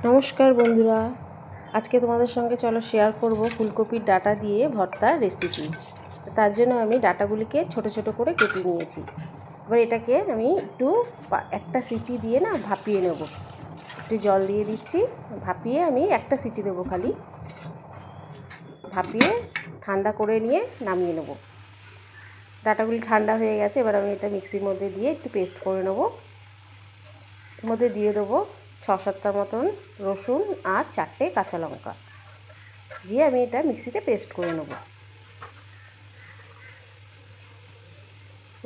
নমস্কার বন্ধুরা, আজকে তোমাদের সঙ্গে চলো শেয়ার করব ফুলকপির ডাঁটা দিয়ে ভর্তার রেসিপি। তার জন্য আমি ডাঁটাগুলিকে ছোট ছোট করে কেটে নিয়েছি। এবার এটাকে আমি একটু একটা সিটি দিয়ে ভাপিয়ে নেব। একটু জল দিয়ে দিচ্ছি, ভাপিয়ে আমি একটা সিটি দেবো খালি, ভাপিয়ে ঠান্ডা করে নিয়ে নামিয়ে নেব। ডাঁটাগুলি ঠান্ডা হয়ে গেছে, এবার আমি এটা মিক্সির মধ্যে দিয়ে একটু পেস্ট করে নেব। এর মধ্যে দিয়ে দেবো 6-7টা মতন রসুন আর 4টে কাঁচা লঙ্কা দিয়ে আমি এটা মিক্সিতে পেস্ট করে নেব।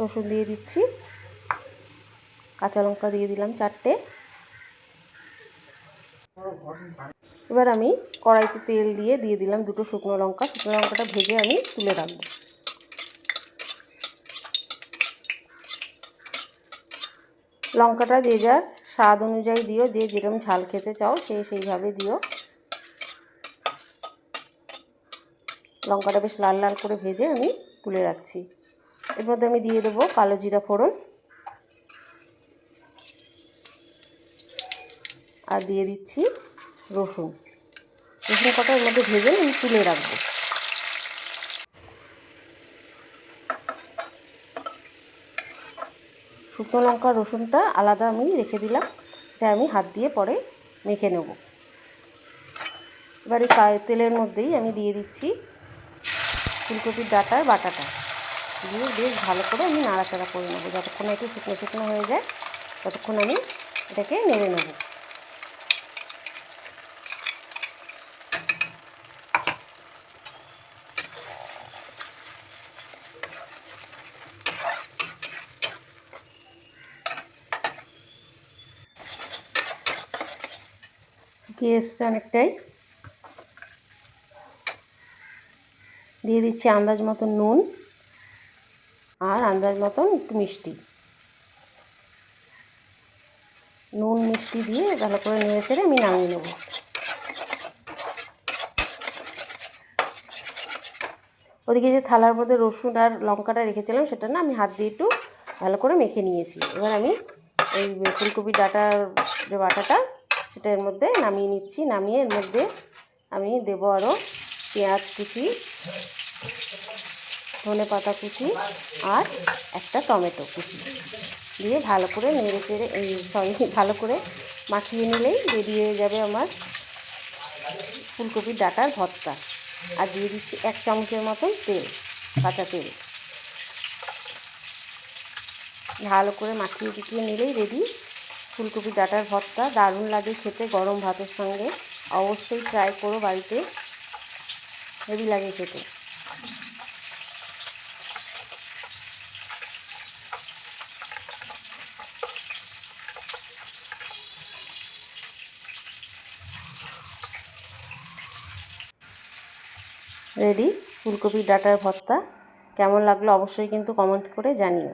রসুন দিয়ে দিচ্ছি, কাঁচা লঙ্কা দিয়ে দিলাম 4টে। এবার আমি কড়াইতে তেল দিয়ে দিলাম 2টো শুকনো লঙ্কা। শুকনো লঙ্কাটা ভেজে আমি তুলে রাখবো। লঙ্কাটা যে যার স্বাদ অনুযায়ী দিও, যে যেরকম ঝাল খেতে চাও সেইভাবে দিও। লঙ্কাটা বেশ লাল লাল করে ভেজে আমি তুলে রাখছি। এর মধ্যে আমি দিয়ে দেবো কালো জিরা ফোড়ন আর দিয়ে দিচ্ছি রসুন কটা এর মধ্যে ভেজে আমি তুলে রাখবো। শুকনো লঙ্কা রসুনটা আলাদা আমি রেখে দিলাম, এটা আমি হাত দিয়ে পরে মেখে নেব। এবার এই তেলের মধ্যেই আমি দিয়ে দিচ্ছি ফুলকপির ডাঁটার বাটাটা, দিয়ে বেশ ভালো করে আমি নাড়াচাড়া করে নেবো। যতক্ষণ একটু শুকনো শুকনো হয়ে যায় ততক্ষণ আমি এটাকে নেড়ে নেব। শুকিয়ে এসছে অনেকটাই। দিয়ে দিচ্ছি আন্দাজ মতন নুন আর আন্দাজ মতন একটু মিষ্টি। নুন মিষ্টি দিয়ে ভালো করে নেড়ে চেড়ে আমি নামিয়ে নেব। ওদিকে যে থালার মধ্যে রসুন আর লঙ্কাটা রেখেছিলাম সেটা আমি হাত দিয়ে একটু ভালো করে মেখে নিয়েছি। এবার আমি এই ফুলকপির ডাঁটার যে বাটাটা সেটা এর মধ্যে নামিয়ে নিচ্ছি। নামিয়ে এর মধ্যে আমি দেবো আরও পেঁয়াজ কুচি, ধনেপাতা কুচি আর একটা টমেটো কুচি দিয়ে ভালো করে নেড়ে চেড়ে ভালো করে মাখিয়ে নিলেই রেডি হয়ে যাবে আমার ফুলকপির ডাঁটার ভর্তা। আর দিয়ে দিচ্ছি 1 চামচের মতন তেল, কাঁচা তেল। ভালো করে মাখিয়ে টিকিয়ে নিলেই রেডি ফুলকপির ডাঁটার ভর্তা। দারুণ লাগে খেতে গরম ভাতের সঙ্গে, অবশ্যই ট্রাই করো বাড়িতে, হেভি লাগে খেতে। রেডি ফুলকপির ডাঁটার ভর্তা। কেমন লাগলো অবশ্যই কিন্তু কমেন্ট করে জানিও।